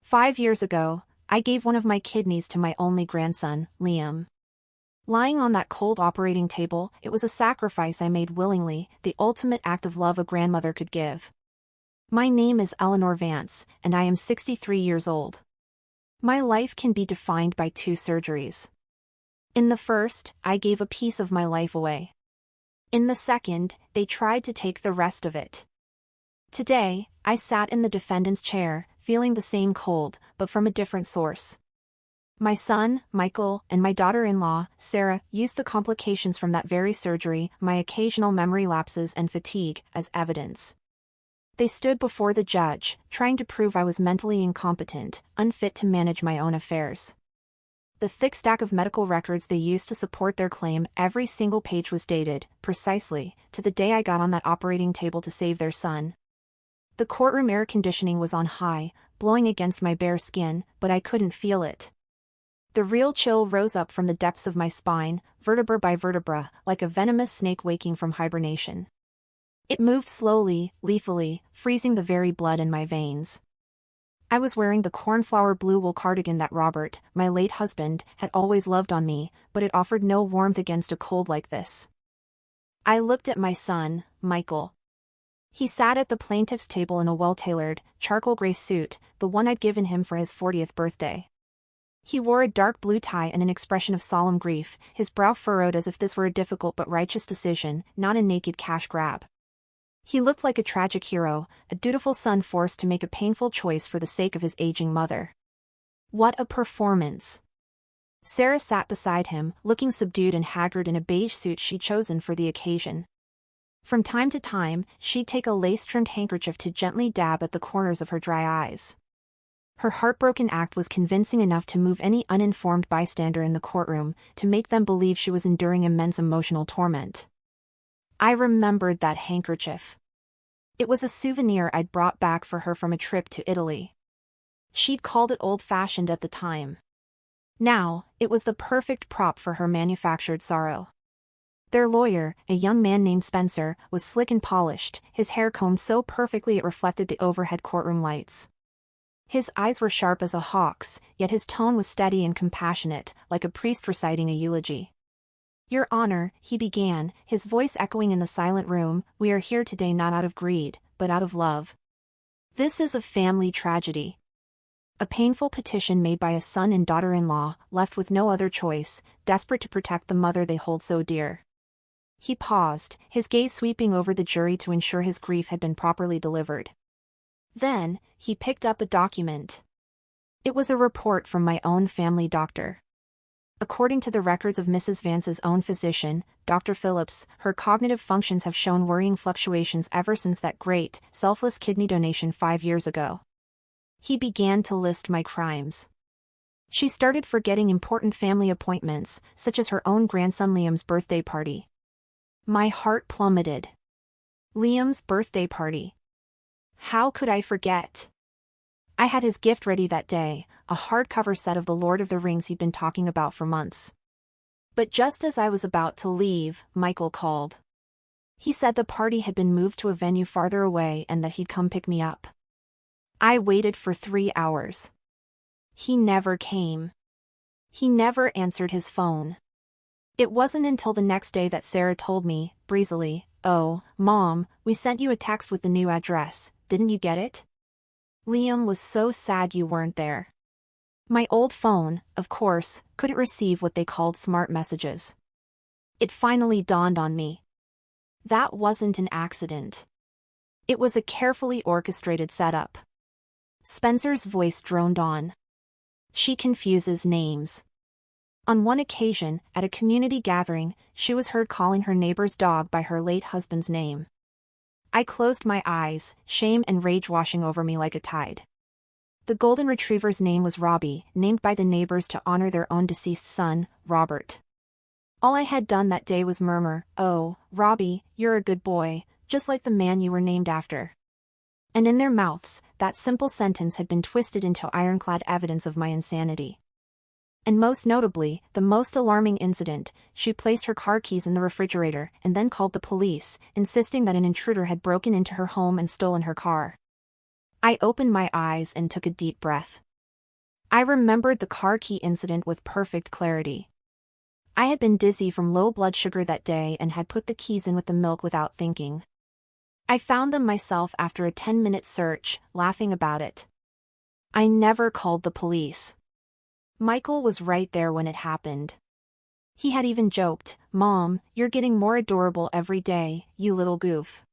5 years ago, I gave one of my kidneys to my only grandson, Liam. Lying on that cold operating table, it was a sacrifice I made willingly, the ultimate act of love a grandmother could give. My name is Eleanor Vance, and I am 63 years old. My life can be defined by 2 surgeries. In the first, I gave a piece of my life away. In the second, they tried to take the rest of it. Today, I sat in the defendant's chair, feeling the same cold, but from a different source. My son, Michael, and my daughter-in-law, Sarah, used the complications from that very surgery, my occasional memory lapses and fatigue, as evidence. They stood before the judge, trying to prove I was mentally incompetent, unfit to manage my own affairs. The thick stack of medical records they used to support their claim, every single page was dated, precisely, to the day I got on that operating table to save their son. The courtroom air conditioning was on high, blowing against my bare skin, but I couldn't feel it. The real chill rose up from the depths of my spine, vertebra by vertebra, like a venomous snake waking from hibernation. It moved slowly, lethally, freezing the very blood in my veins. I was wearing the cornflower blue wool cardigan that Robert, my late husband, had always loved on me, but it offered no warmth against a cold like this. I looked at my son, Michael. He sat at the plaintiff's table in a well-tailored, charcoal gray suit, the one I'd given him for his 40th birthday. He wore a dark blue tie and an expression of solemn grief, his brow furrowed as if this were a difficult but righteous decision, not a naked cash grab. He looked like a tragic hero, a dutiful son forced to make a painful choice for the sake of his aging mother. What a performance! Sarah sat beside him, looking subdued and haggard in a beige suit she'd chosen for the occasion. From time to time, she'd take a lace-trimmed handkerchief to gently dab at the corners of her dry eyes. Her heartbroken act was convincing enough to move any uninformed bystander in the courtroom, to make them believe she was enduring immense emotional torment. I remembered that handkerchief. It was a souvenir I'd brought back for her from a trip to Italy. She'd called it old-fashioned at the time. Now, it was the perfect prop for her manufactured sorrow. Their lawyer, a young man named Spencer, was slick and polished, his hair combed so perfectly it reflected the overhead courtroom lights. His eyes were sharp as a hawk's, yet his tone was steady and compassionate, like a priest reciting a eulogy. "Your Honor," he began, his voice echoing in the silent room, "we are here today not out of greed, but out of love. This is a family tragedy. A painful petition made by a son and daughter-in-law, left with no other choice, desperate to protect the mother they hold so dear." He paused, his gaze sweeping over the jury to ensure his grief had been properly delivered. Then, he picked up a document. It was a report from my own family doctor. According to the records of Mrs. Vance's own physician, Dr. Phillips, her cognitive functions have shown worrying fluctuations ever since that great, selfless kidney donation 5 years ago. He began to list my crimes. She started forgetting important family appointments, such as her own grandson Liam's birthday party. My heart plummeted. Liam's birthday party. How could I forget? I had his gift ready that day, a hardcover set of The Lord of the Rings he'd been talking about for months. But just as I was about to leave, Michael called. He said the party had been moved to a venue farther away and that he'd come pick me up. I waited for 3 hours. He never came. He never answered his phone. It wasn't until the next day that Sarah told me, breezily, "Oh, Mom, we sent you a text with the new address, didn't you get it? Liam was so sad you weren't there." My old phone, of course, couldn't receive what they called smart messages. It finally dawned on me. That wasn't an accident. It was a carefully orchestrated setup. Spencer's voice droned on. "She confuses names." On one occasion, at a community gathering, she was heard calling her neighbor's dog by her late husband's name. I closed my eyes, shame and rage washing over me like a tide. The golden retriever's name was Robbie, named by the neighbors to honor their own deceased son, Robert. All I had done that day was murmur, "Oh, Robbie, you're a good boy, just like the man you were named after." And in their mouths, that simple sentence had been twisted into ironclad evidence of my insanity. And most notably, the most alarming incident, she placed her car keys in the refrigerator and then called the police, insisting that an intruder had broken into her home and stolen her car. I opened my eyes and took a deep breath. I remembered the car key incident with perfect clarity. I had been dizzy from low blood sugar that day and had put the keys in with the milk without thinking. I found them myself after a 10-minute search, laughing about it. I never called the police. Michael was right there when it happened. He had even joked, "Mom, you're getting more adorable every day, you little goof."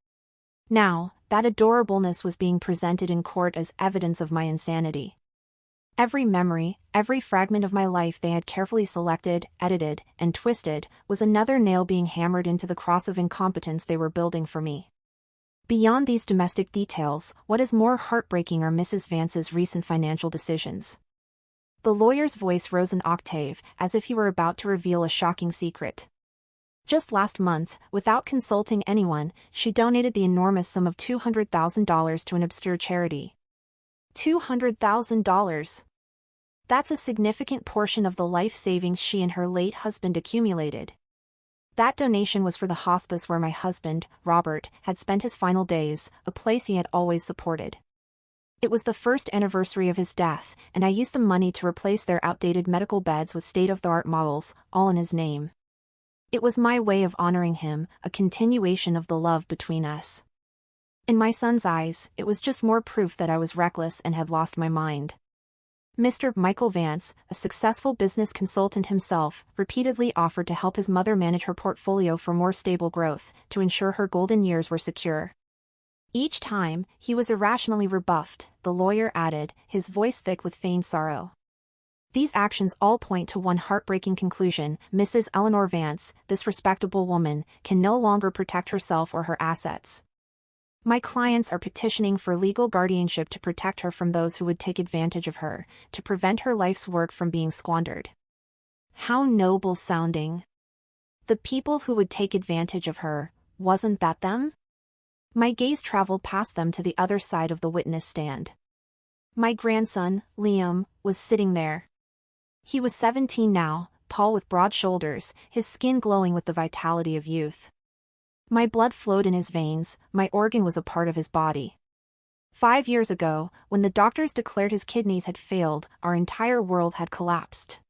Now, that adorableness was being presented in court as evidence of my insanity. Every memory, every fragment of my life they had carefully selected, edited, and twisted, was another nail being hammered into the cross of incompetence they were building for me. Beyond these domestic details, what is more heartbreaking are Mrs. Vance's recent financial decisions. The lawyer's voice rose an octave, as if he were about to reveal a shocking secret. Just last month, without consulting anyone, she donated the enormous sum of $200,000 to an obscure charity. $200,000. That's a significant portion of the life savings she and her late husband accumulated. That donation was for the hospice where my husband, Robert, had spent his final days, a place he had always supported. It was the first anniversary of his death, and I used the money to replace their outdated medical beds with state-of-the-art models, all in his name. It was my way of honoring him, a continuation of the love between us. In my son's eyes, it was just more proof that I was reckless and had lost my mind. Mr. Michael Vance, a successful business consultant himself, repeatedly offered to help his mother manage her portfolio for more stable growth, to ensure her golden years were secure. Each time, he was irrationally rebuffed, the lawyer added, his voice thick with feigned sorrow. These actions all point to one heartbreaking conclusion: Mrs. Eleanor Vance, this respectable woman, can no longer protect herself or her assets. My clients are petitioning for legal guardianship to protect her from those who would take advantage of her, to prevent her life's work from being squandered. How noble sounding. The people who would take advantage of her, wasn't that them? My gaze traveled past them to the other side of the witness stand. My grandson, Liam, was sitting there. He was 17 now, tall with broad shoulders, his skin glowing with the vitality of youth. My blood flowed in his veins, my organ was a part of his body. 5 years ago, when the doctors declared his kidneys had failed, our entire world had collapsed.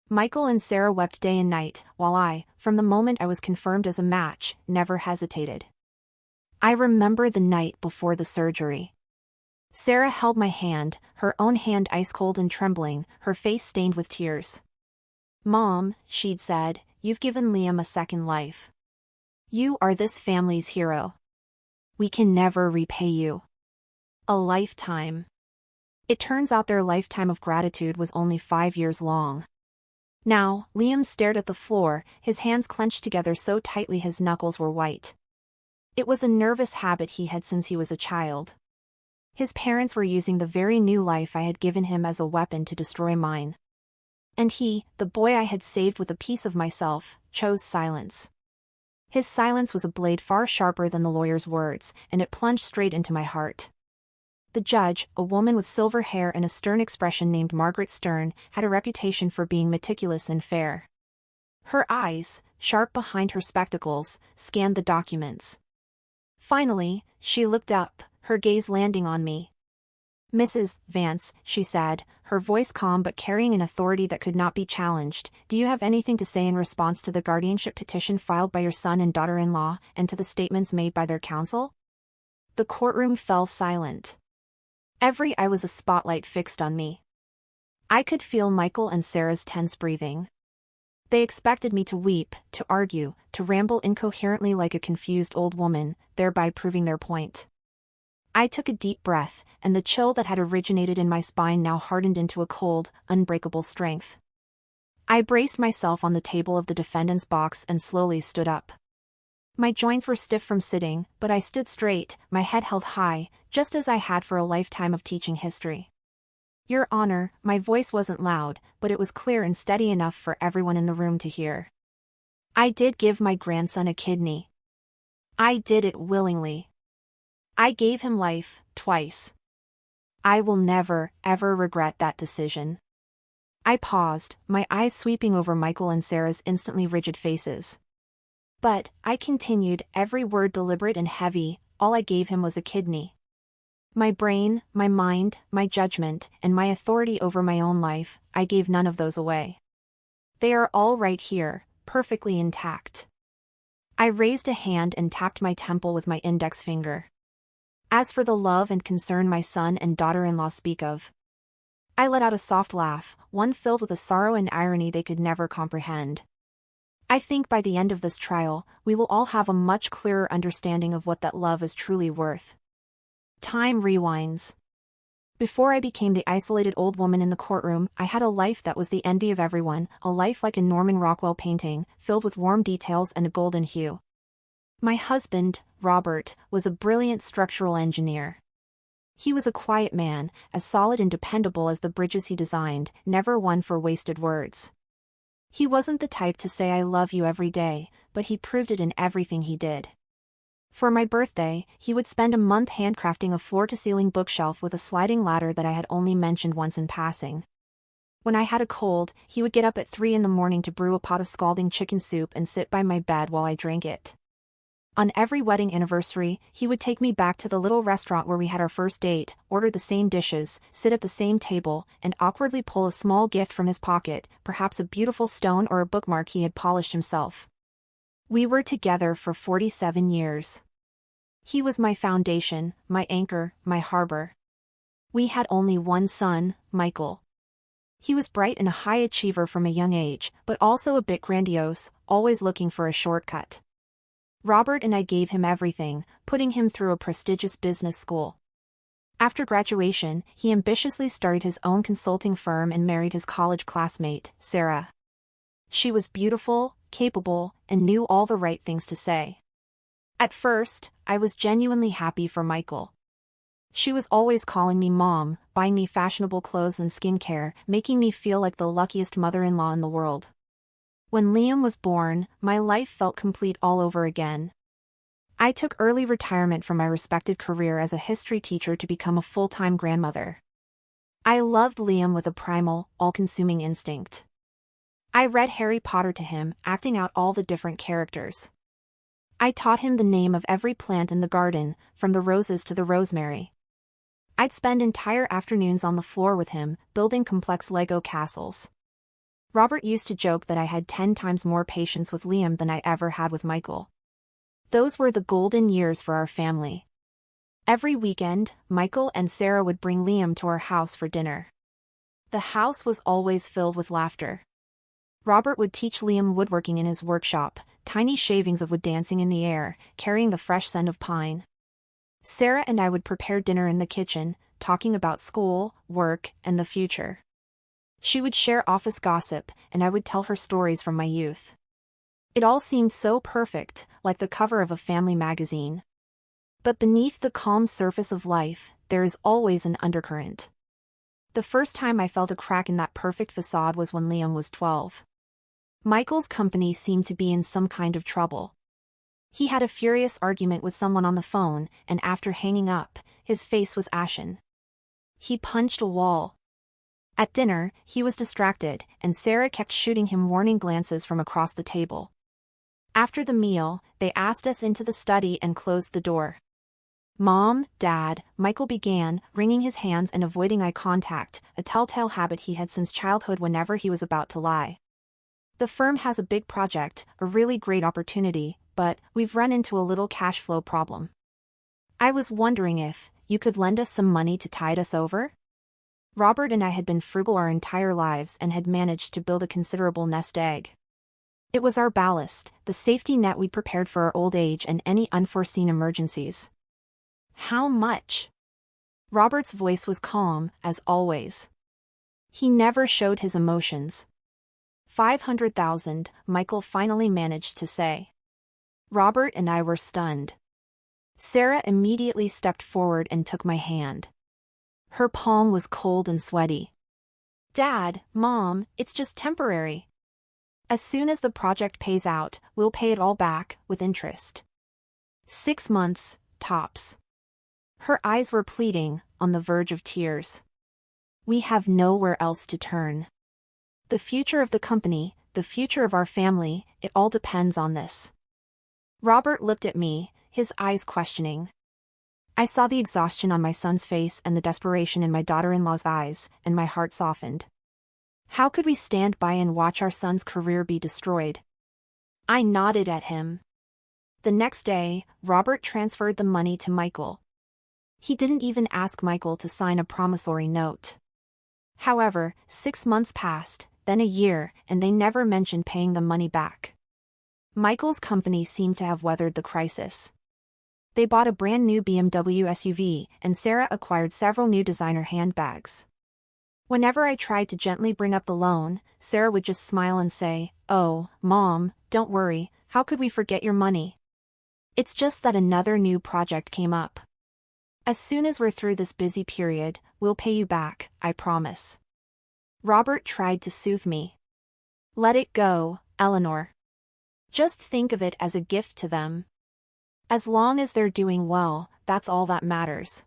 Michael and Sarah wept day and night, while I, from the moment I was confirmed as a match, never hesitated. I remember the night before the surgery. Sarah held my hand, her own hand ice-cold and trembling, her face stained with tears. "Mom," she'd said, "you've given Liam a second life. You are this family's hero. We can never repay you." A lifetime. It turns out their lifetime of gratitude was only 5 years long. Now, Liam stared at the floor, his hands clenched together so tightly his knuckles were white. It was a nervous habit he had since he was a child. His parents were using the very new life I had given him as a weapon to destroy mine. And he, the boy I had saved with a piece of myself, chose silence. His silence was a blade far sharper than the lawyer's words, and it plunged straight into my heart. The judge, a woman with silver hair and a stern expression named Margaret Stern, had a reputation for being meticulous and fair. Her eyes, sharp behind her spectacles, scanned the documents. Finally, she looked up, her gaze landing on me. "Mrs. Vance," she said, her voice calm but carrying an authority that could not be challenged, "do you have anything to say in response to the guardianship petition filed by your son and daughter-in-law, and to the statements made by their counsel?" The courtroom fell silent. Every eye was a spotlight fixed on me. I could feel Michael and Sarah's tense breathing. They expected me to weep, to argue, to ramble incoherently like a confused old woman, thereby proving their point. I took a deep breath, and the chill that had originated in my spine now hardened into a cold, unbreakable strength. I braced myself on the table of the defendant's box and slowly stood up. My joints were stiff from sitting, but I stood straight, my head held high, just as I had for a lifetime of teaching history. "Your Honor," my voice wasn't loud, but it was clear and steady enough for everyone in the room to hear. "I did give my grandson a kidney. I did it willingly. I gave him life, twice. I will never, ever regret that decision." I paused, my eyes sweeping over Michael and Sarah's instantly rigid faces. "But," I continued, every word deliberate and heavy, "all I gave him was a kidney. My brain, my mind, my judgment, and my authority over my own life, I gave none of those away. They are all right here, perfectly intact. I raised a hand and tapped my temple with my index finger. As for the love and concern my son and daughter-in-law speak of, I let out a soft laugh, one filled with a sorrow and irony they could never comprehend. I think by the end of this trial, we will all have a much clearer understanding of what that love is truly worth. Time rewinds. Before I became the isolated old woman in the courtroom, I had a life that was the envy of everyone, a life like a Norman Rockwell painting, filled with warm details and a golden hue. My husband, Robert, was a brilliant structural engineer. He was a quiet man, as solid and dependable as the bridges he designed, never one for wasted words. He wasn't the type to say I love you every day, but he proved it in everything he did. For my birthday, he would spend a month handcrafting a floor-to-ceiling bookshelf with a sliding ladder that I had only mentioned once in passing. When I had a cold, he would get up at 3 in the morning to brew a pot of scalding chicken soup and sit by my bed while I drank it. On every wedding anniversary, he would take me back to the little restaurant where we had our first date, order the same dishes, sit at the same table, and awkwardly pull a small gift from his pocket, perhaps a beautiful stone or a bookmark he had polished himself. We were together for 47 years. He was my foundation, my anchor, my harbor. We had only one son, Michael. He was bright and a high achiever from a young age, but also a bit grandiose, always looking for a shortcut. Robert and I gave him everything, putting him through a prestigious business school. After graduation, he ambitiously started his own consulting firm and married his college classmate, Sarah. She was beautiful, capable, and knew all the right things to say. At first, I was genuinely happy for Michael. She was always calling me Mom, buying me fashionable clothes and skincare, making me feel like the luckiest mother-in-law in the world. When Liam was born, my life felt complete all over again. I took early retirement from my respected career as a history teacher to become a full-time grandmother. I loved Liam with a primal, all-consuming instinct. I read Harry Potter to him, acting out all the different characters. I taught him the name of every plant in the garden, from the roses to the rosemary. I'd spend entire afternoons on the floor with him, building complex Lego castles. Robert used to joke that I had 10 times more patience with Liam than I ever had with Michael. Those were the golden years for our family. Every weekend, Michael and Sarah would bring Liam to our house for dinner. The house was always filled with laughter. Robert would teach Liam woodworking in his workshop, tiny shavings of wood dancing in the air, carrying the fresh scent of pine. Sarah and I would prepare dinner in the kitchen, talking about school, work, and the future. She would share office gossip, and I would tell her stories from my youth. It all seemed so perfect, like the cover of a family magazine. But beneath the calm surface of life, there is always an undercurrent. The first time I felt a crack in that perfect facade was when Liam was 12. Michael's company seemed to be in some kind of trouble. He had a furious argument with someone on the phone, and after hanging up, his face was ashen. He punched a wall. At dinner, he was distracted, and Sarah kept shooting him warning glances from across the table. After the meal, they asked us into the study and closed the door. Mom, Dad, Michael began, wringing his hands and avoiding eye contact, a telltale habit he had since childhood whenever he was about to lie. The firm has a big project, a really great opportunity, but we've run into a little cash flow problem. I was wondering if you could lend us some money to tide us over? Robert and I had been frugal our entire lives and had managed to build a considerable nest egg. It was our ballast, the safety net we prepared for our old age and any unforeseen emergencies. How much? Robert's voice was calm, as always. He never showed his emotions. 500,000, Michael finally managed to say. Robert and I were stunned. Sarah immediately stepped forward and took my hand. Her palm was cold and sweaty. Dad, Mom, it's just temporary. As soon as the project pays out, we'll pay it all back, with interest. 6 months, tops. Her eyes were pleading, on the verge of tears. We have nowhere else to turn. The future of the company, the future of our family, it all depends on this. Robert looked at me, his eyes questioning. I saw the exhaustion on my son's face and the desperation in my daughter-in-law's eyes, and my heart softened. How could we stand by and watch our son's career be destroyed? I nodded at him. The next day, Robert transferred the money to Michael. He didn't even ask Michael to sign a promissory note. However, 6 months passed, then a year, and they never mentioned paying the money back. Michael's company seemed to have weathered the crisis. They bought a brand new BMW SUV, and Sarah acquired several new designer handbags. Whenever I tried to gently bring up the loan, Sarah would just smile and say, "Oh, Mom, don't worry, how could we forget your money? It's just that another new project came up. As soon as we're through this busy period, we'll pay you back, I promise." Robert tried to soothe me. "Let it go, Eleanor. Just think of it as a gift to them. As long as they're doing well, that's all that matters."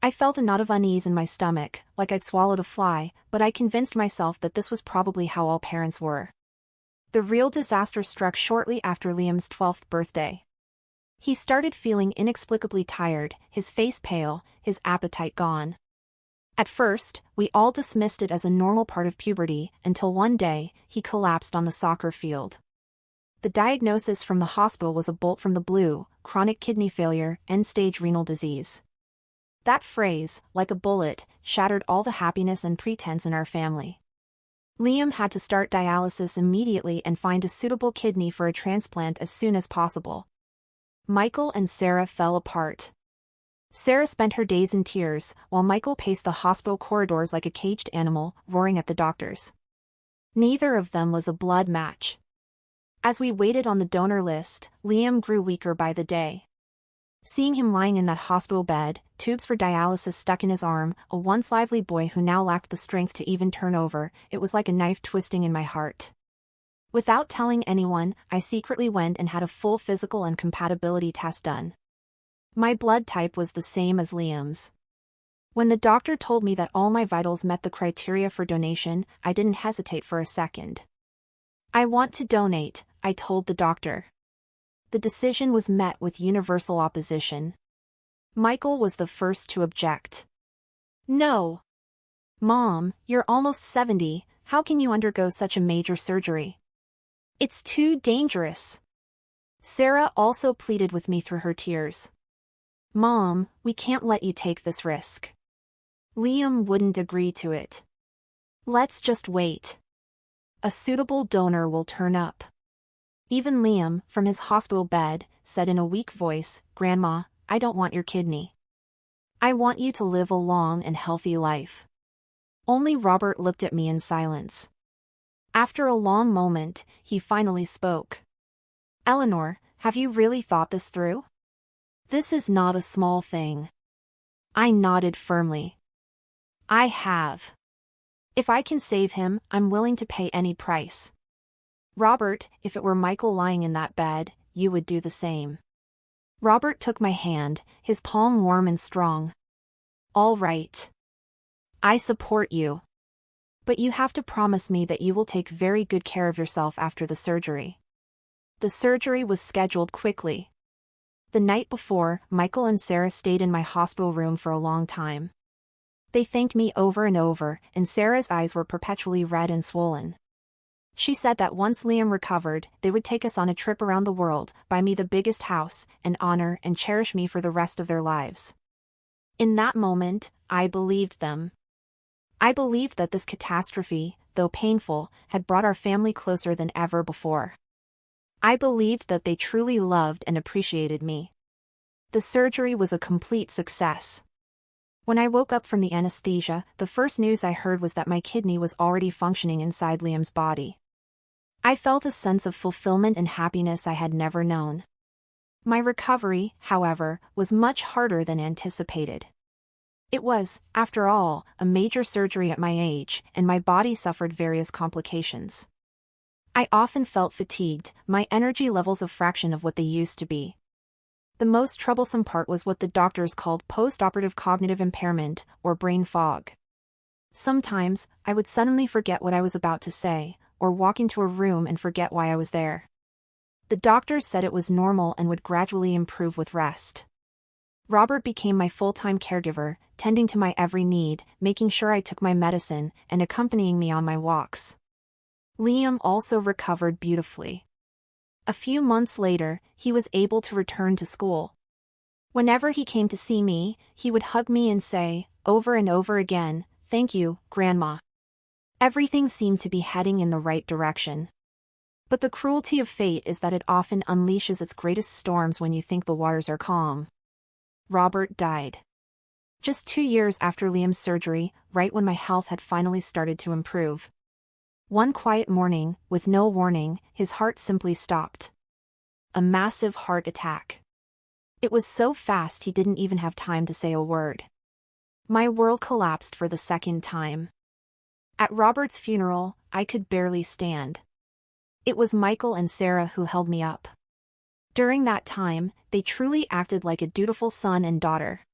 I felt a knot of unease in my stomach, like I'd swallowed a fly, but I convinced myself that this was probably how all parents were. The real disaster struck shortly after Liam's 12th birthday. He started feeling inexplicably tired, his face pale, his appetite gone. At first, we all dismissed it as a normal part of puberty, until one day, he collapsed on the soccer field. The diagnosis from the hospital was a bolt from the blue: chronic kidney failure, end-stage renal disease. That phrase, like a bullet, shattered all the happiness and pretense in our family. Liam had to start dialysis immediately and find a suitable kidney for a transplant as soon as possible. Michael and Sarah fell apart. Sarah spent her days in tears, while Michael paced the hospital corridors like a caged animal, roaring at the doctors. Neither of them was a blood match. As we waited on the donor list, Liam grew weaker by the day. Seeing him lying in that hospital bed, tubes for dialysis stuck in his arm, a once lively boy who now lacked the strength to even turn over, it was like a knife twisting in my heart. Without telling anyone, I secretly went and had a full physical and compatibility test done. My blood type was the same as Liam's. When the doctor told me that all my vitals met the criteria for donation, I didn't hesitate for a second. "I want to donate," I told the doctor. The decision was met with universal opposition. Michael was the first to object. "No. Mom, you're almost 70, how can you undergo such a major surgery? It's too dangerous." Sarah also pleaded with me through her tears. "Mom, we can't let you take this risk." Liam wouldn't agree to it. "Let's just wait. A suitable donor will turn up." Even Liam, from his hospital bed, said in a weak voice, "Grandma, I don't want your kidney. I want you to live a long and healthy life." Only Robert looked at me in silence. After a long moment, he finally spoke. "Eleanor, have you really thought this through? This is not a small thing." I nodded firmly. "I have. If I can save him, I'm willing to pay any price. Robert, if it were Michael lying in that bed, you would do the same." Robert took my hand, his palm warm and strong. "All right. I support you. But you have to promise me that you will take very good care of yourself after the surgery." The surgery was scheduled quickly. The night before, Michael and Sarah stayed in my hospital room for a long time. They thanked me over and over, and Sarah's eyes were perpetually red and swollen. She said that once Liam recovered, they would take us on a trip around the world, buy me the biggest house, and honor and cherish me for the rest of their lives. In that moment, I believed them. I believed that this catastrophe, though painful, had brought our family closer than ever before. I believed that they truly loved and appreciated me. The surgery was a complete success. When I woke up from the anesthesia, the first news I heard was that my kidney was already functioning inside Liam's body. I felt a sense of fulfillment and happiness I had never known. My recovery, however, was much harder than anticipated. It was, after all, a major surgery at my age, and my body suffered various complications. I often felt fatigued, my energy levels a fraction of what they used to be. The most troublesome part was what the doctors called post-operative cognitive impairment, or brain fog. Sometimes, I would suddenly forget what I was about to say, or walk into a room and forget why I was there. The doctors said it was normal and would gradually improve with rest. Robert became my full-time caregiver, tending to my every need, making sure I took my medicine, and accompanying me on my walks. Liam also recovered beautifully. A few months later, he was able to return to school. Whenever he came to see me, he would hug me and say, over and over again, "Thank you, Grandma." Everything seemed to be heading in the right direction. But the cruelty of fate is that it often unleashes its greatest storms when you think the waters are calm. Robert died. Just 2 years after Liam's surgery, right when my health had finally started to improve. One quiet morning, with no warning, his heart simply stopped. A massive heart attack. It was so fast he didn't even have time to say a word. My world collapsed for the second time. At Robert's funeral, I could barely stand. It was Michael and Sarah who held me up. During that time, they truly acted like a dutiful son and daughter.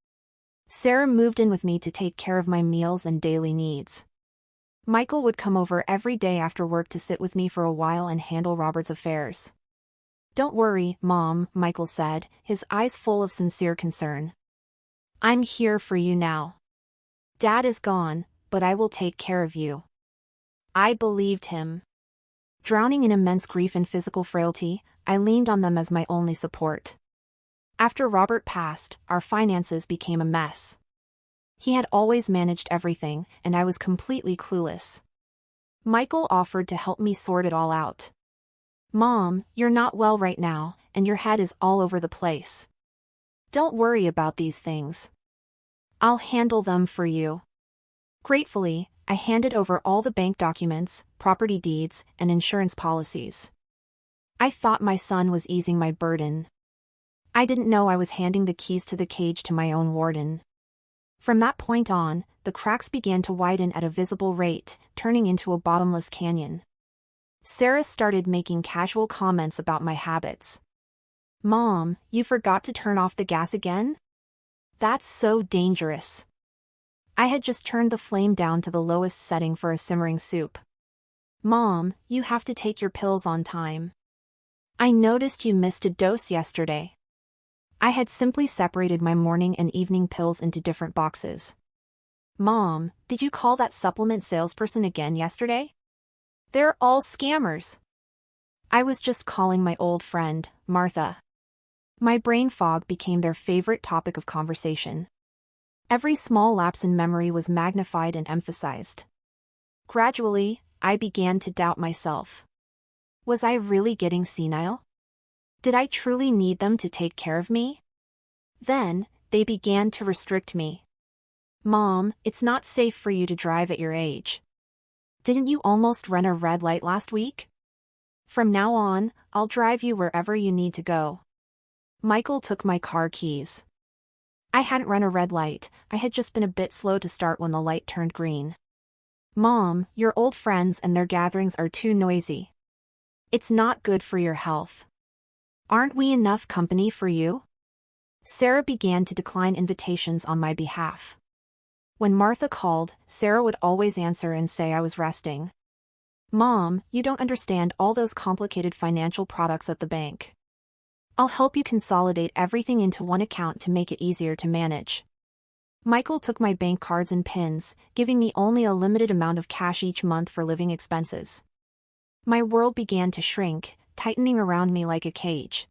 Sarah moved in with me to take care of my meals and daily needs. Michael would come over every day after work to sit with me for a while and handle Robert's affairs. "Don't worry, Mom," Michael said, his eyes full of sincere concern. "I'm here for you now. Dad is gone, but I will take care of you." I believed him. Drowning in immense grief and physical frailty, I leaned on them as my only support. After Robert passed, our finances became a mess. He had always managed everything, and I was completely clueless. Michael offered to help me sort it all out. "Mom, you're not well right now, and your head is all over the place. Don't worry about these things. I'll handle them for you." Gratefully, I handed over all the bank documents, property deeds, and insurance policies. I thought my son was easing my burden. I didn't know I was handing the keys to the cage to my own warden. From that point on, the cracks began to widen at a visible rate, turning into a bottomless canyon. Sarah started making casual comments about my habits. "Mom, you forgot to turn off the gas again? That's so dangerous." I had just turned the flame down to the lowest setting for a simmering soup. "Mom, you have to take your pills on time. I noticed you missed a dose yesterday." I had simply separated my morning and evening pills into different boxes. "Mom, did you call that supplement salesperson again yesterday? They're all scammers." I was just calling my old friend, Martha. My brain fog became their favorite topic of conversation. Every small lapse in memory was magnified and emphasized. Gradually, I began to doubt myself. Was I really getting senile? Did I truly need them to take care of me? Then, they began to restrict me. "Mom, it's not safe for you to drive at your age. Didn't you almost run a red light last week? From now on, I'll drive you wherever you need to go." Michael took my car keys. I hadn't run a red light, I had just been a bit slow to start when the light turned green. "Mom, your old friends and their gatherings are too noisy. It's not good for your health. Aren't we enough company for you?" Sarah began to decline invitations on my behalf. When Martha called, Sarah would always answer and say I was resting. "Mom, you don't understand all those complicated financial products at the bank. I'll help you consolidate everything into one account to make it easier to manage." Michael took my bank cards and pins, giving me only a limited amount of cash each month for living expenses. My world began to shrink, tightening around me like a cage.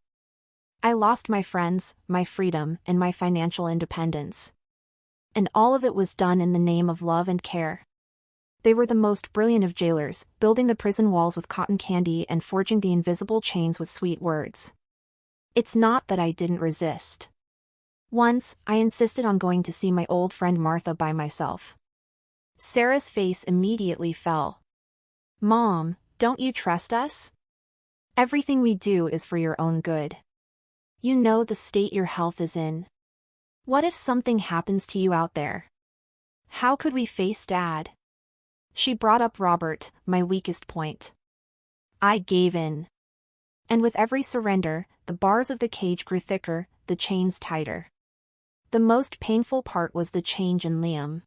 I lost my friends, my freedom, and my financial independence. And all of it was done in the name of love and care. They were the most brilliant of jailers, building the prison walls with cotton candy and forging the invisible chains with sweet words. It's not that I didn't resist. Once, I insisted on going to see my old friend Martha by myself. Sarah's face immediately fell. "Mom, don't you trust us? Everything we do is for your own good. You know the state your health is in. What if something happens to you out there? How could we face Dad?" She brought up Robert, my weakest point. I gave in. And with every surrender, the bars of the cage grew thicker, the chains tighter. The most painful part was the change in Liam.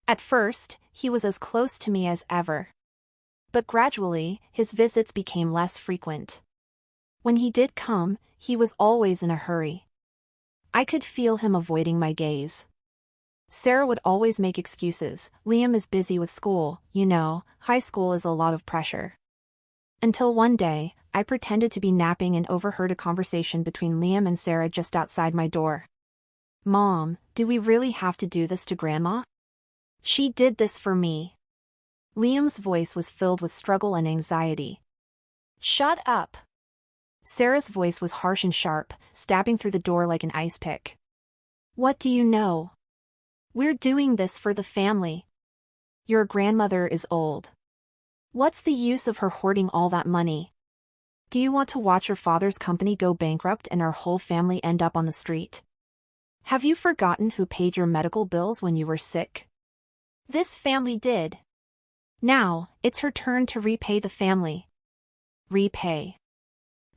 At first, he was as close to me as ever. But gradually, his visits became less frequent. When he did come, he was always in a hurry. I could feel him avoiding my gaze. Sarah would always make excuses. Liam is busy with school, you know, high school is a lot of pressure. Until one day, I pretended to be napping and overheard a conversation between Liam and Sarah just outside my door. "Mom, do we really have to do this to Grandma? She did this for me." Liam's voice was filled with struggle and anxiety. "Shut up." Sarah's voice was harsh and sharp, stabbing through the door like an ice pick. "What do you know? We're doing this for the family. Your grandmother is old. What's the use of her hoarding all that money? Do you want to watch your father's company go bankrupt and our whole family end up on the street? Have you forgotten who paid your medical bills when you were sick? This family did. Now, it's her turn to repay the family." Repay.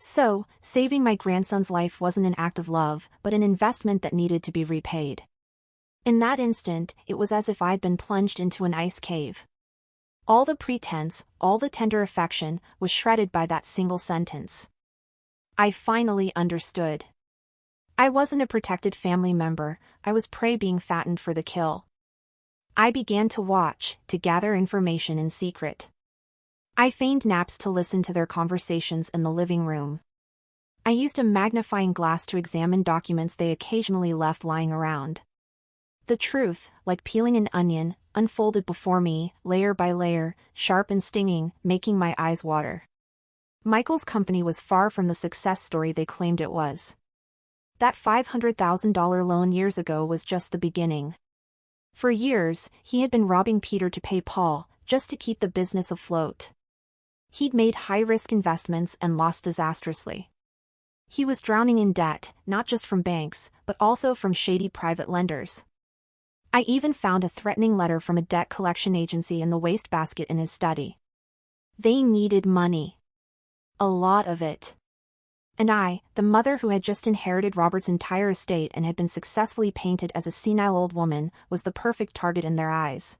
So, saving my grandson's life wasn't an act of love, but an investment that needed to be repaid. In that instant, it was as if I'd been plunged into an ice cave. All the pretense, all the tender affection, was shredded by that single sentence. I finally understood. I wasn't a protected family member, I was prey being fattened for the kill. I began to watch, to gather information in secret. I feigned naps to listen to their conversations in the living room. I used a magnifying glass to examine documents they occasionally left lying around. The truth, like peeling an onion, unfolded before me, layer by layer, sharp and stinging, making my eyes water. Michael's company was far from the success story they claimed it was. That $500,000 loan years ago was just the beginning. For years, he had been robbing Peter to pay Paul, just to keep the business afloat. He'd made high-risk investments and lost disastrously. He was drowning in debt, not just from banks, but also from shady private lenders. I even found a threatening letter from a debt collection agency in the wastebasket in his study. They needed money. A lot of it. And I, the mother who had just inherited Robert's entire estate and had been successfully painted as a senile old woman, was the perfect target in their eyes.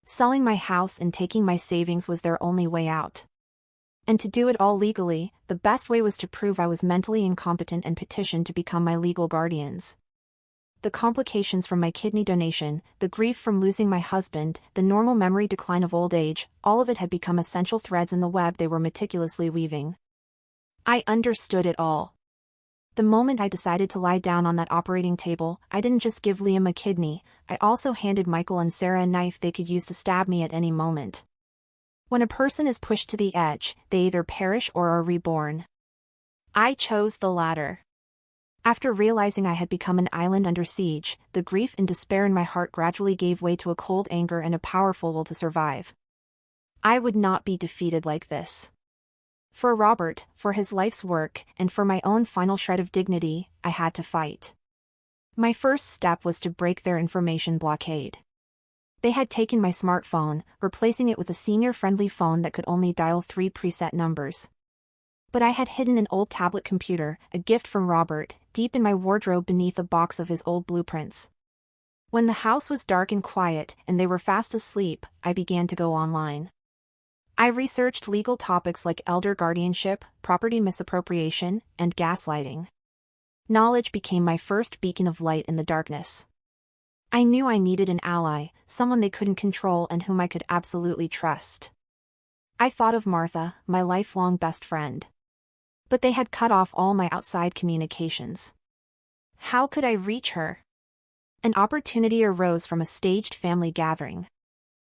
Selling my house and taking my savings was their only way out. And to do it all legally, the best way was to prove I was mentally incompetent and petition to become my legal guardians. The complications from my kidney donation, the grief from losing my husband, the normal memory decline of old age, all of it had become essential threads in the web they were meticulously weaving. I understood it all. The moment I decided to lie down on that operating table, I didn't just give Liam a kidney, I also handed Michael and Sarah a knife they could use to stab me at any moment. When a person is pushed to the edge, they either perish or are reborn. I chose the latter. After realizing I had become an island under siege, the grief and despair in my heart gradually gave way to a cold anger and a powerful will to survive. I would not be defeated like this. For Robert, for his life's work, and for my own final shred of dignity, I had to fight. My first step was to break their information blockade. They had taken my smartphone, replacing it with a senior-friendly phone that could only dial 3 preset numbers. But I had hidden an old tablet computer, a gift from Robert, deep in my wardrobe beneath a box of his old blueprints. When the house was dark and quiet, and they were fast asleep, I began to go online. I researched legal topics like elder guardianship, property misappropriation, and gaslighting. Knowledge became my first beacon of light in the darkness. I knew I needed an ally, someone they couldn't control and whom I could absolutely trust. I thought of Martha, my lifelong best friend. But they had cut off all my outside communications. How could I reach her? An opportunity arose from a staged family gathering.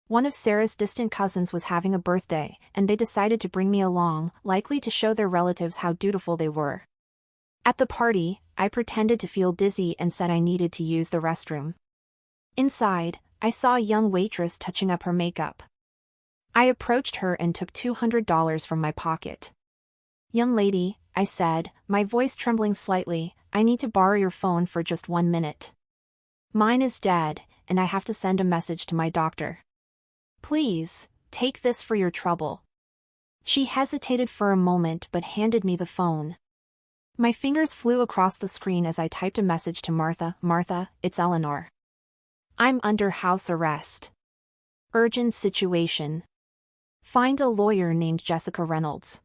One of Sarah's distant cousins was having a birthday, and they decided to bring me along, likely to show their relatives how dutiful they were. At the party, I pretended to feel dizzy and said I needed to use the restroom. Inside, I saw a young waitress touching up her makeup. I approached her and took $200 from my pocket. "Young lady," I said, my voice trembling slightly, "I need to borrow your phone for just 1 minute. Mine is dead, and I have to send a message to my doctor. Please, take this for your trouble." She hesitated for a moment but handed me the phone. My fingers flew across the screen as I typed a message to Martha. "Martha, it's Eleanor. I'm under house arrest. Urgent situation. Find a lawyer named Jessica Reynolds.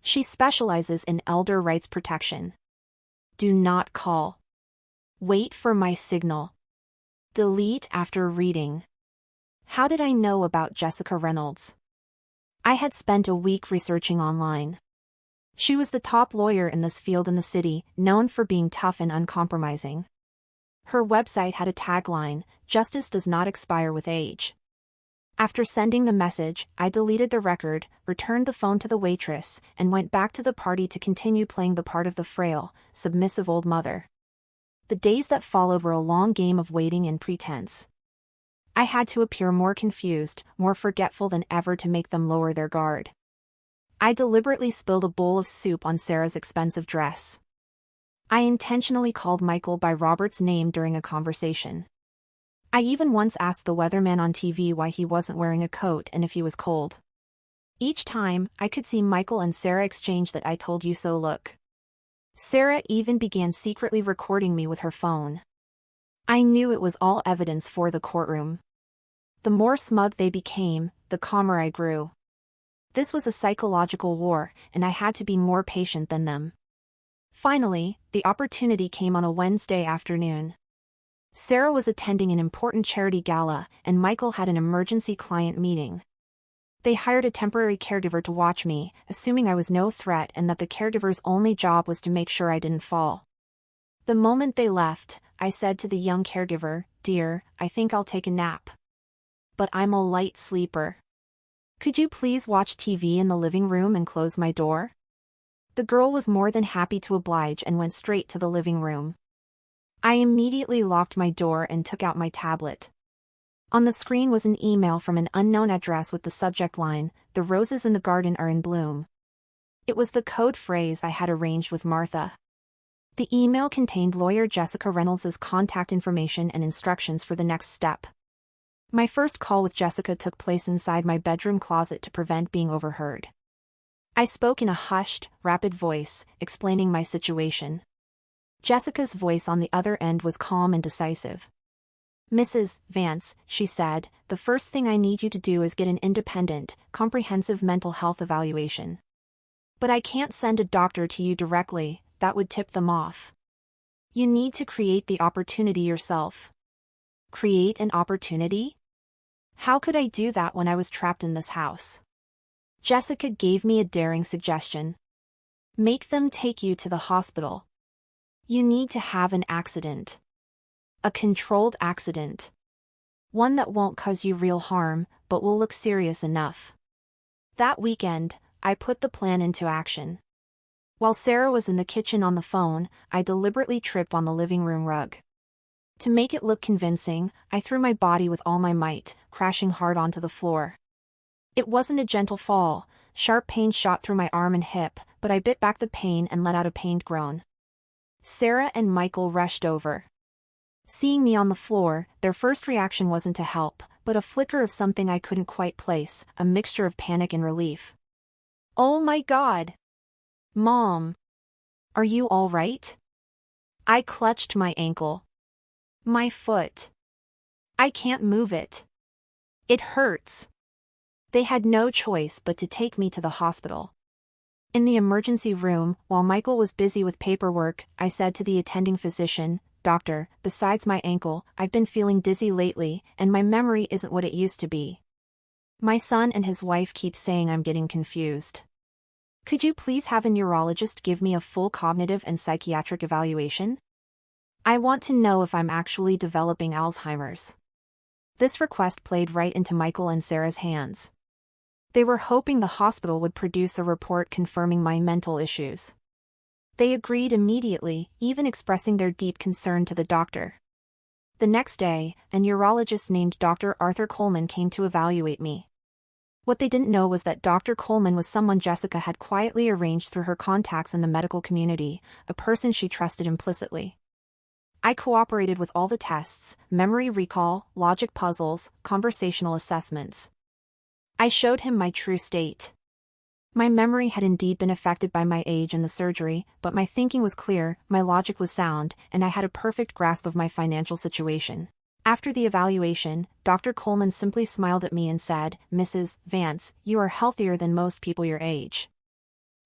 She specializes in elder rights protection. Do not call. Wait for my signal. Delete after reading. How did I know about Jessica Reynolds? I had spent a week researching online. She was the top lawyer in this field in the city, known for being tough and uncompromising. Her website had a tagline, "Justice does not expire with age." After sending the message, I deleted the record, returned the phone to the waitress, and went back to the party to continue playing the part of the frail, submissive old mother. The days that followed were a long game of waiting and pretense. I had to appear more confused, more forgetful than ever to make them lower their guard. I deliberately spilled a bowl of soup on Sarah's expensive dress. I intentionally called Michael by Robert's name during a conversation. I even once asked the weatherman on TV why he wasn't wearing a coat and if he was cold. Each time, I could see Michael and Sarah exchange that "I told you so" look. Sarah even began secretly recording me with her phone. I knew it was all evidence for the courtroom. The more smug they became, the calmer I grew. This was a psychological war, and I had to be more patient than them. Finally, the opportunity came on a Wednesday afternoon. Sarah was attending an important charity gala, and Michael had an emergency client meeting. They hired a temporary caregiver to watch me, assuming I was no threat and that the caregiver's only job was to make sure I didn't fall. The moment they left, I said to the young caregiver, "Dear, I think I'll take a nap. But I'm a light sleeper. Could you please watch TV in the living room and close my door?" The girl was more than happy to oblige and went straight to the living room. I immediately locked my door and took out my tablet. On the screen was an email from an unknown address with the subject line, "The roses in the garden are in bloom." It was the code phrase I had arranged with Martha. The email contained lawyer Jessica Reynolds' contact information and instructions for the next step. My first call with Jessica took place inside my bedroom closet to prevent being overheard. I spoke in a hushed, rapid voice, explaining my situation. Jessica's voice on the other end was calm and decisive. "Mrs. Vance," she said, "the first thing I need you to do is get an independent, comprehensive mental health evaluation. But I can't send a doctor to you directly, that would tip them off. You need to create the opportunity yourself." Create an opportunity? How could I do that when I was trapped in this house? Jessica gave me a daring suggestion. "Make them take you to the hospital. You need to have an accident. A controlled accident. One that won't cause you real harm, but will look serious enough." That weekend, I put the plan into action. While Sarah was in the kitchen on the phone, I deliberately tripped on the living room rug. To make it look convincing, I threw my body with all my might, crashing hard onto the floor. It wasn't a gentle fall. Sharp pain shot through my arm and hip, but I bit back the pain and let out a pained groan. Sarah and Michael rushed over. Seeing me on the floor, their first reaction wasn't to help, but a flicker of something I couldn't quite place, a mixture of panic and relief. "Oh my God! Mom! Are you all right?" I clutched my ankle. "My foot. I can't move it. It hurts." They had no choice but to take me to the hospital. In the emergency room, while Michael was busy with paperwork, I said to the attending physician, "Doctor, besides my ankle, I've been feeling dizzy lately, and my memory isn't what it used to be. My son and his wife keep saying I'm getting confused. Could you please have a neurologist give me a full cognitive and psychiatric evaluation? I want to know if I'm actually developing Alzheimer's." This request played right into Michael and Sarah's hands. They were hoping the hospital would produce a report confirming my mental issues. They agreed immediately, even expressing their deep concern to the doctor. The next day, a neurologist named Dr. Arthur Coleman came to evaluate me. What they didn't know was that Dr. Coleman was someone Jessica had quietly arranged through her contacts in the medical community, a person she trusted implicitly. I cooperated with all the tests, memory recall, logic puzzles, conversational assessments. I showed him my true state. My memory had indeed been affected by my age and the surgery, but my thinking was clear, my logic was sound, and I had a perfect grasp of my financial situation. After the evaluation, Dr. Coleman simply smiled at me and said, "Mrs. Vance, you are healthier than most people your age."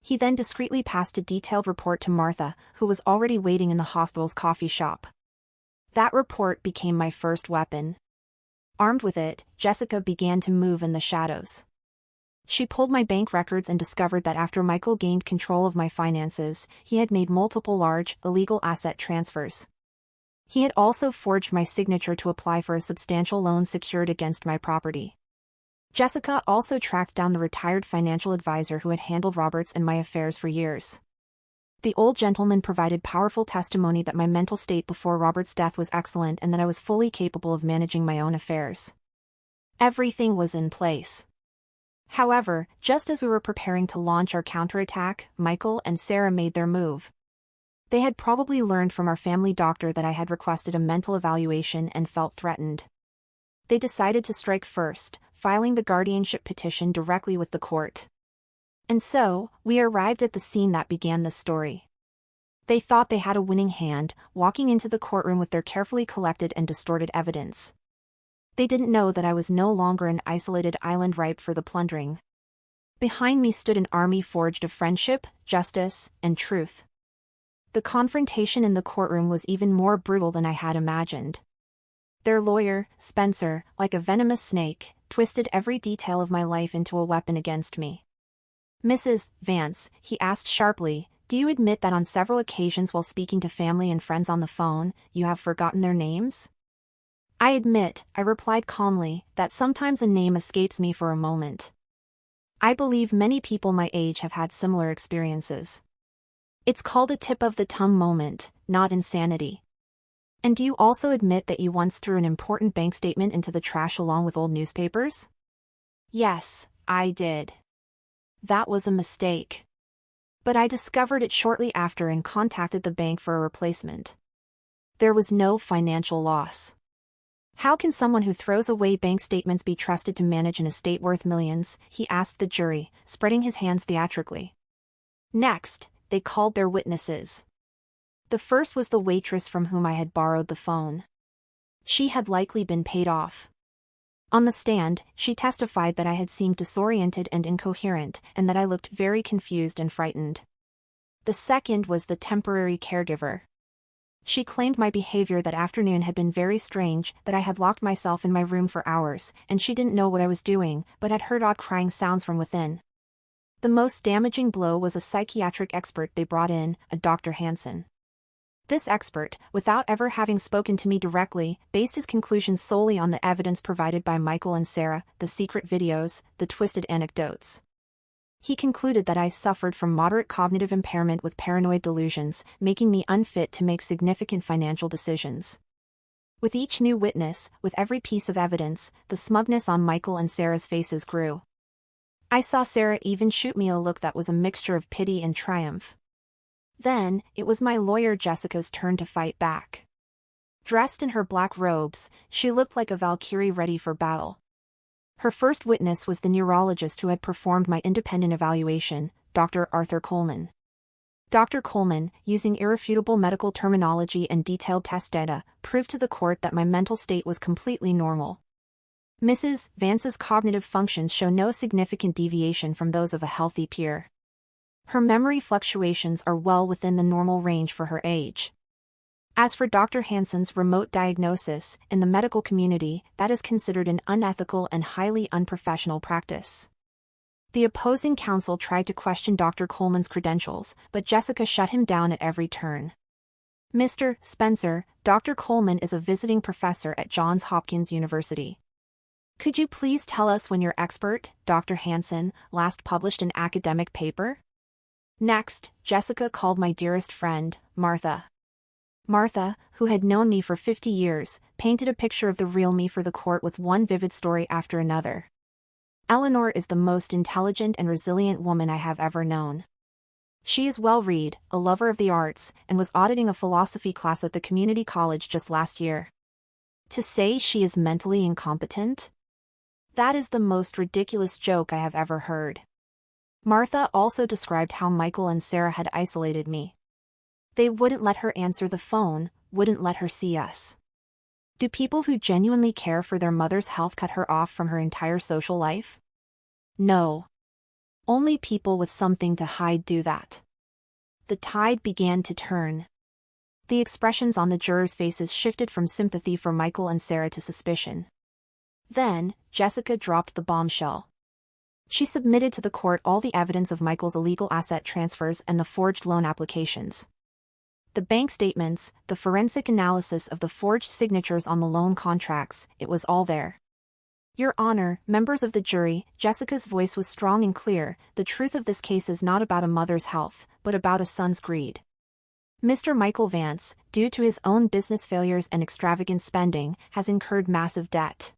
He then discreetly passed a detailed report to Martha, who was already waiting in the hospital's coffee shop. That report became my first weapon. Armed with it, Jessica began to move in the shadows. She pulled my bank records and discovered that after Michael gained control of my finances, he had made multiple large, illegal asset transfers. He had also forged my signature to apply for a substantial loan secured against my property. Jessica also tracked down the retired financial advisor who had handled Robert's and my affairs for years. The old gentleman provided powerful testimony that my mental state before Robert's death was excellent and that I was fully capable of managing my own affairs. Everything was in place. However, just as we were preparing to launch our counterattack, Michael and Sarah made their move. They had probably learned from our family doctor that I had requested a mental evaluation and felt threatened. They decided to strike first, filing the guardianship petition directly with the court. And so, we arrived at the scene that began this story. They thought they had a winning hand, walking into the courtroom with their carefully collected and distorted evidence. They didn't know that I was no longer an isolated island ripe for the plundering. Behind me stood an army forged of friendship, justice, and truth. The confrontation in the courtroom was even more brutal than I had imagined. Their lawyer, Spencer, like a venomous snake, twisted every detail of my life into a weapon against me. "Mrs. Vance," he asked sharply, "do you admit that on several occasions while speaking to family and friends on the phone, you have forgotten their names?" "I admit," I replied calmly, "that sometimes a name escapes me for a moment. I believe many people my age have had similar experiences. It's called a tip-of-the-tongue moment, not insanity." "And do you also admit that you once threw an important bank statement into the trash along with old newspapers?" "Yes, I did. That was a mistake. But I discovered it shortly after and contacted the bank for a replacement. There was no financial loss." "How can someone who throws away bank statements be trusted to manage an estate worth millions?" he asked the jury, spreading his hands theatrically. Next, they called their witnesses. The first was the waitress from whom I had borrowed the phone. She had likely been paid off. On the stand, she testified that I had seemed disoriented and incoherent, and that I looked very confused and frightened. The second was the temporary caregiver. She claimed my behavior that afternoon had been very strange, that I had locked myself in my room for hours, and she didn't know what I was doing, but had heard odd crying sounds from within. The most damaging blow was a psychiatric expert they brought in, a Dr. Hansen. This expert, without ever having spoken to me directly, based his conclusions solely on the evidence provided by Michael and Sarah, the secret videos, the twisted anecdotes. He concluded that I suffered from moderate cognitive impairment with paranoid delusions, making me unfit to make significant financial decisions. With each new witness, with every piece of evidence, the smugness on Michael and Sarah's faces grew. I saw Sarah even shoot me a look that was a mixture of pity and triumph. Then, it was my lawyer Jessica's turn to fight back. Dressed in her black robes, she looked like a Valkyrie ready for battle. Her first witness was the neurologist who had performed my independent evaluation, Dr. Arthur Coleman. Dr. Coleman, using irrefutable medical terminology and detailed test data, proved to the court that my mental state was completely normal. Mrs. Vance's cognitive functions show no significant deviation from those of a healthy peer. Her memory fluctuations are well within the normal range for her age. As for Dr. Hansen's remote diagnosis, in the medical community, that is considered an unethical and highly unprofessional practice. The opposing counsel tried to question Dr. Coleman's credentials, but Jessica shut him down at every turn. "Mr. Spencer, Dr. Coleman is a visiting professor at Johns Hopkins University. Could you please tell us when your expert, Dr. Hansen, last published an academic paper?" Next, Jessica called my dearest friend, Martha. Martha, who had known me for 50 years, painted a picture of the real me for the court with one vivid story after another. "Eleanor is the most intelligent and resilient woman I have ever known. She is well-read, a lover of the arts, and was auditing a philosophy class at the community college just last year. To say she is mentally incompetent? That is the most ridiculous joke I have ever heard." Martha also described how Michael and Sarah had isolated me. They wouldn't let her answer the phone, wouldn't let her see us. Do people who genuinely care for their mother's health cut her off from her entire social life? No. Only people with something to hide do that. The tide began to turn. The expressions on the jurors' faces shifted from sympathy for Michael and Sarah to suspicion. Then, Jessica dropped the bombshell. She submitted to the court all the evidence of Michael's illegal asset transfers and the forged loan applications. The bank statements, the forensic analysis of the forged signatures on the loan contracts, it was all there. Your Honor, members of the jury, Jessica's voice was strong and clear, the truth of this case is not about a mother's health, but about a son's greed. Mr. Michael Vance, due to his own business failures and extravagant spending, has incurred massive debt.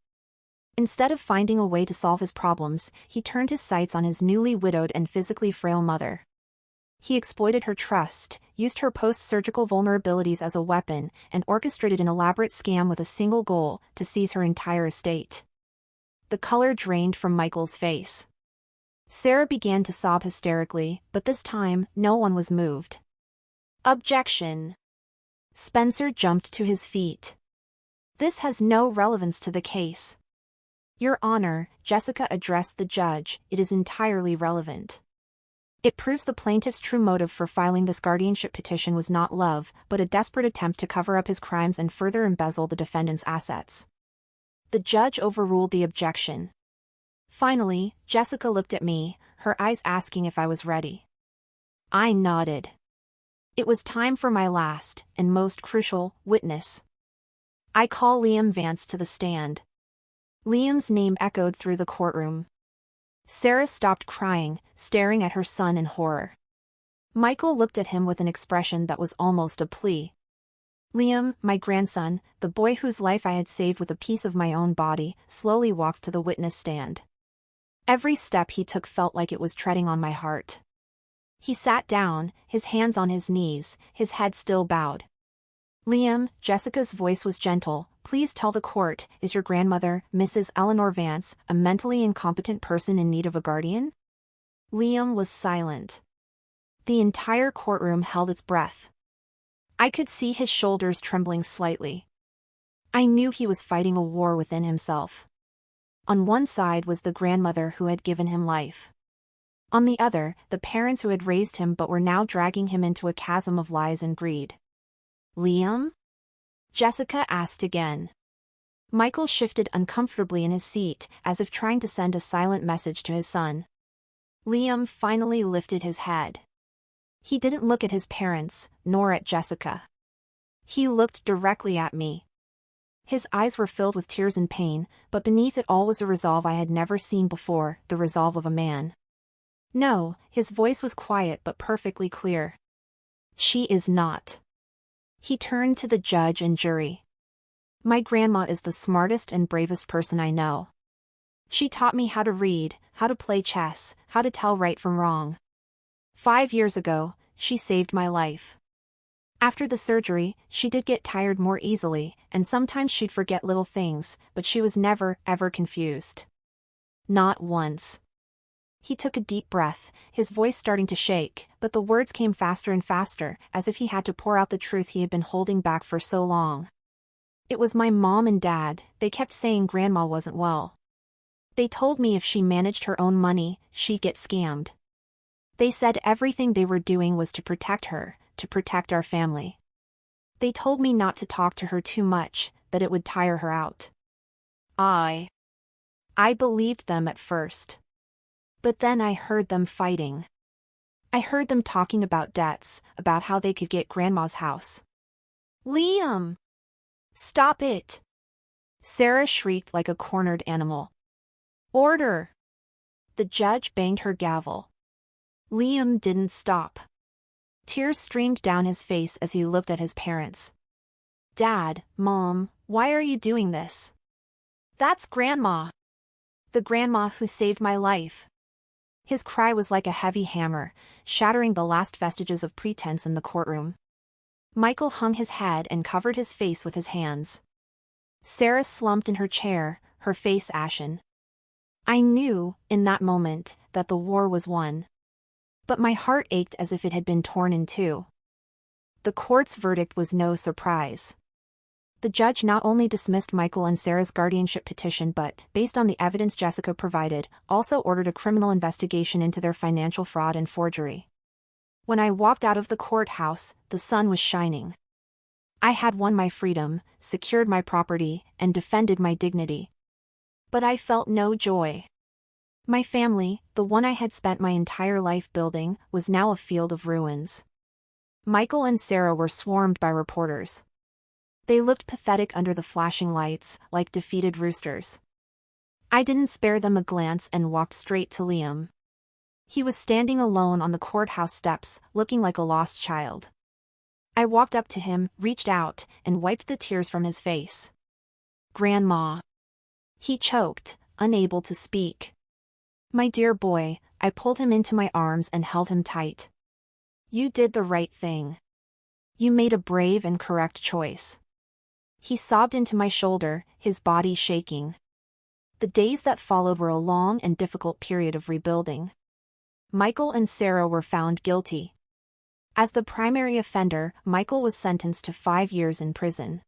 Instead of finding a way to solve his problems, he turned his sights on his newly widowed and physically frail mother. He exploited her trust, used her post-surgical vulnerabilities as a weapon, and orchestrated an elaborate scam with a single goal, to seize her entire estate. The color drained from Michael's face. Sarah began to sob hysterically, but this time, no one was moved. Objection! Spencer jumped to his feet. This has no relevance to the case. Your Honor, Jessica addressed the judge, it is entirely relevant. It proves the plaintiff's true motive for filing this guardianship petition was not love, but a desperate attempt to cover up his crimes and further embezzle the defendant's assets. The judge overruled the objection. Finally, Jessica looked at me, her eyes asking if I was ready. I nodded. It was time for my last, and most crucial, witness. I call Liam Vance to the stand. Liam's name echoed through the courtroom. Sarah stopped crying, staring at her son in horror. Michael looked at him with an expression that was almost a plea. Liam, my grandson, the boy whose life I had saved with a piece of my own body, slowly walked to the witness stand. Every step he took felt like it was treading on my heart. He sat down, his hands on his knees, his head still bowed. Liam, Jessica's voice was gentle, please tell the court, is your grandmother, Mrs. Eleanor Vance, a mentally incompetent person in need of a guardian? Liam was silent. The entire courtroom held its breath. I could see his shoulders trembling slightly. I knew he was fighting a war within himself. On one side was the grandmother who had given him life. On the other, the parents who had raised him but were now dragging him into a chasm of lies and greed. Liam? Jessica asked again. Michael shifted uncomfortably in his seat, as if trying to send a silent message to his son. Liam finally lifted his head. He didn't look at his parents, nor at Jessica. He looked directly at me. His eyes were filled with tears and pain, but beneath it all was a resolve I had never seen before, the resolve of a man. No, his voice was quiet but perfectly clear. She is not. He turned to the judge and jury. My grandma is the smartest and bravest person I know. She taught me how to read, how to play chess, how to tell right from wrong. 5 years ago, she saved my life. After the surgery, she did get tired more easily, and sometimes she'd forget little things, but she was never, ever confused. Not once. He took a deep breath, his voice starting to shake, but the words came faster and faster, as if he had to pour out the truth he had been holding back for so long. It was my mom and dad, they kept saying Grandma wasn't well. They told me if she managed her own money, she'd get scammed. They said everything they were doing was to protect her, to protect our family. They told me not to talk to her too much, that it would tire her out. I believed them at first. But then I heard them fighting. I heard them talking about debts, about how they could get Grandma's house. Liam! Stop it! Sarah shrieked like a cornered animal. Order! The judge banged her gavel. Liam didn't stop. Tears streamed down his face as he looked at his parents. Dad, Mom, why are you doing this? That's Grandma. The grandma who saved my life. His cry was like a heavy hammer, shattering the last vestiges of pretense in the courtroom. Michael hung his head and covered his face with his hands. Sarah slumped in her chair, her face ashen. I knew, in that moment, that the war was won. But my heart ached as if it had been torn in two. The court's verdict was no surprise. The judge not only dismissed Michael and Sarah's guardianship petition but, based on the evidence Jessica provided, also ordered a criminal investigation into their financial fraud and forgery. When I walked out of the courthouse, the sun was shining. I had won my freedom, secured my property, and defended my dignity. But I felt no joy. My family, the one I had spent my entire life building, was now a field of ruins. Michael and Sarah were swarmed by reporters. They looked pathetic under the flashing lights, like defeated roosters. I didn't spare them a glance and walked straight to Liam. He was standing alone on the courthouse steps, looking like a lost child. I walked up to him, reached out, and wiped the tears from his face. "Grandma." He choked, unable to speak. "My dear boy," I pulled him into my arms and held him tight. "You did the right thing. You made a brave and correct choice." He sobbed into my shoulder, his body shaking. The days that followed were a long and difficult period of rebuilding. Michael and Sarah were found guilty. As the primary offender, Michael was sentenced to 5 years in prison.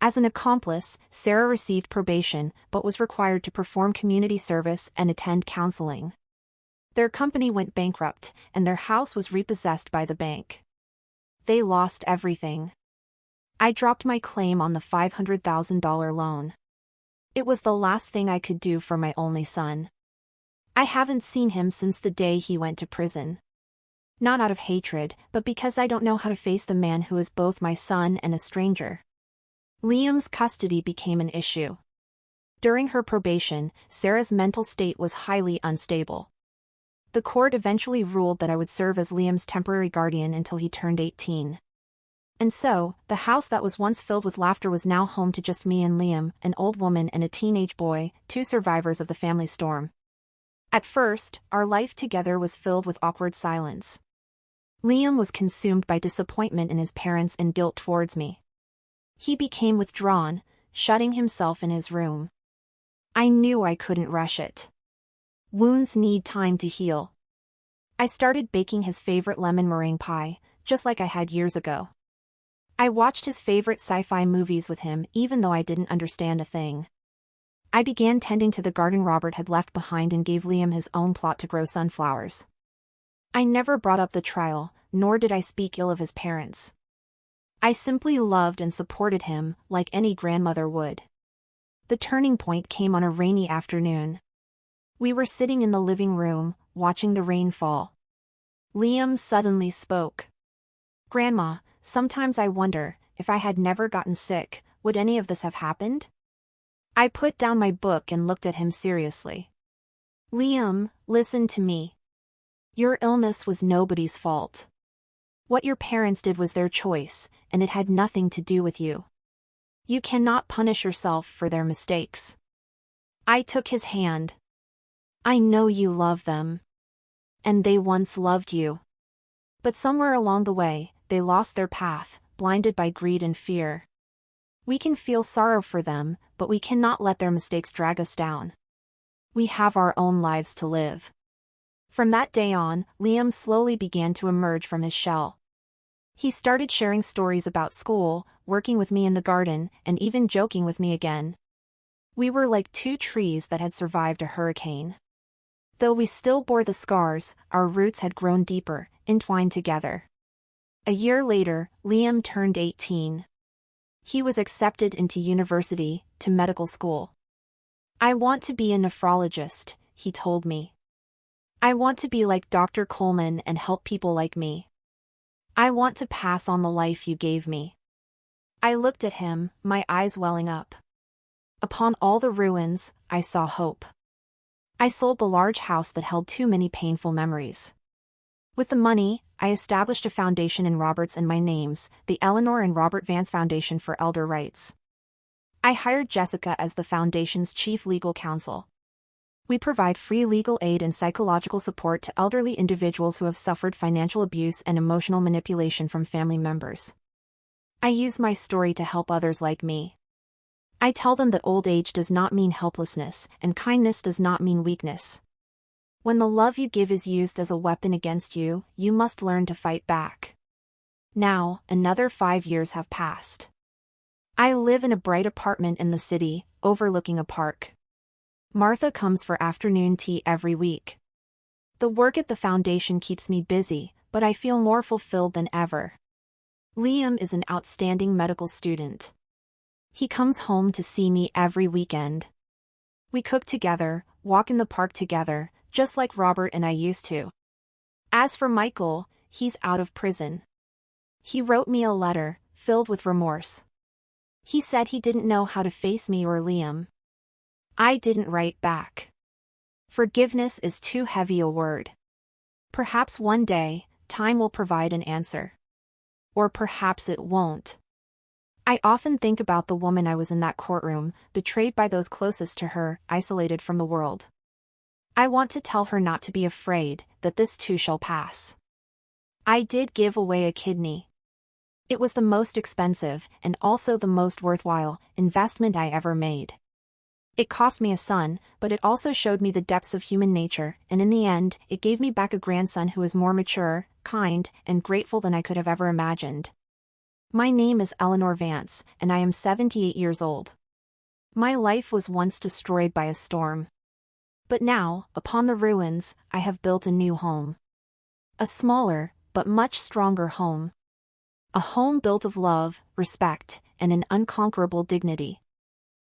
As an accomplice, Sarah received probation but was required to perform community service and attend counseling. Their company went bankrupt, and their house was repossessed by the bank. They lost everything. I dropped my claim on the $500,000 loan. It was the last thing I could do for my only son. I haven't seen him since the day he went to prison. Not out of hatred, but because I don't know how to face the man who is both my son and a stranger. Liam's custody became an issue. During her probation, Sarah's mental state was highly unstable. The court eventually ruled that I would serve as Liam's temporary guardian until he turned 18. And so, the house that was once filled with laughter was now home to just me and Liam, an old woman and a teenage boy, 2 survivors of the family storm. At first, our life together was filled with awkward silence. Liam was consumed by disappointment in his parents and guilt towards me. He became withdrawn, shutting himself in his room. I knew I couldn't rush it. Wounds need time to heal. I started baking his favorite lemon meringue pie, just like I had years ago. I watched his favorite sci-fi movies with him even though I didn't understand a thing. I began tending to the garden Robert had left behind and gave Liam his own plot to grow sunflowers. I never brought up the trial, nor did I speak ill of his parents. I simply loved and supported him, like any grandmother would. The turning point came on a rainy afternoon. We were sitting in the living room, watching the rain fall. Liam suddenly spoke. "Grandma, sometimes I wonder, if I had never gotten sick, would any of this have happened?" I put down my book and looked at him seriously. "Liam, listen to me. Your illness was nobody's fault. What your parents did was their choice, and it had nothing to do with you. You cannot punish yourself for their mistakes." I took his hand. "I know you love them. And they once loved you. But somewhere along the way, they lost their path, blinded by greed and fear. We can feel sorrow for them, but we cannot let their mistakes drag us down. We have our own lives to live." From that day on, Liam slowly began to emerge from his shell. He started sharing stories about school, working with me in the garden, and even joking with me again. We were like 2 trees that had survived a hurricane. Though we still bore the scars, our roots had grown deeper, entwined together. A year later, Liam turned 18. He was accepted into university, to medical school. "I want to be a nephrologist," he told me. "I want to be like Dr. Coleman and help people like me. I want to pass on the life you gave me." I looked at him, my eyes welling up. Upon all the ruins, I saw hope. I sold the large house that held too many painful memories. With the money, I established a foundation in Robert's and my names, the Eleanor and Robert Vance Foundation for Elder Rights. I hired Jessica as the foundation's chief legal counsel. We provide free legal aid and psychological support to elderly individuals who have suffered financial abuse and emotional manipulation from family members. I use my story to help others like me. I tell them that old age does not mean helplessness, and kindness does not mean weakness. When the love you give is used as a weapon against you, you must learn to fight back. Now, another 5 years have passed. I live in a bright apartment in the city, overlooking a park. Martha comes for afternoon tea every week. The work at the foundation keeps me busy, but I feel more fulfilled than ever. Liam is an outstanding medical student. He comes home to see me every weekend. We cook together, walk in the park together, just like Robert and I used to. As for Michael, he's out of prison. He wrote me a letter, filled with remorse. He said he didn't know how to face me or Liam. I didn't write back. Forgiveness is too heavy a word. Perhaps one day, time will provide an answer. Or perhaps it won't. I often think about the woman I was in that courtroom, betrayed by those closest to her, isolated from the world. I want to tell her not to be afraid, that this too shall pass. I did give away a kidney. It was the most expensive, and also the most worthwhile, investment I ever made. It cost me a son, but it also showed me the depths of human nature, and in the end, it gave me back a grandson who is more mature, kind, and grateful than I could have ever imagined. My name is Eleanor Vance, and I am 78 years old. My life was once destroyed by a storm. But now, upon the ruins, I have built a new home. A smaller, but much stronger home. A home built of love, respect, and an unconquerable dignity.